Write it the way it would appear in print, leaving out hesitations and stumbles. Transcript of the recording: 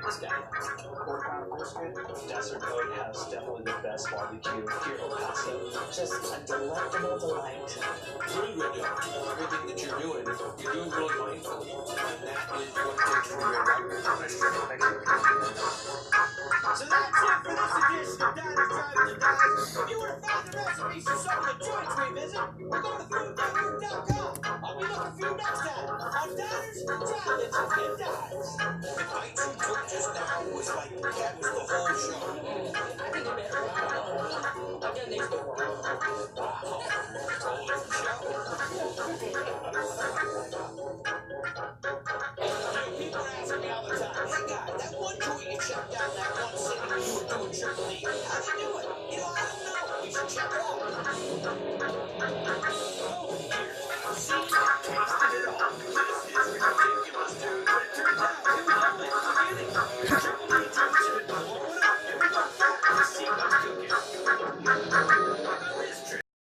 This guy has pork brisket. Desert Oak has definitely the best barbecue here in El Paso. Just a delectable delight. Really good job. Everything that you're doing really mindfully. And that is what makes for great barbecue. So that's it for this edition of Diners, Drive-Ins, and Dives. If you want to find the recipes for some of the joints we visit, we're going to foodnetwork.com. I'll be looking for you next time on Diners, Drive-Ins, and Dives.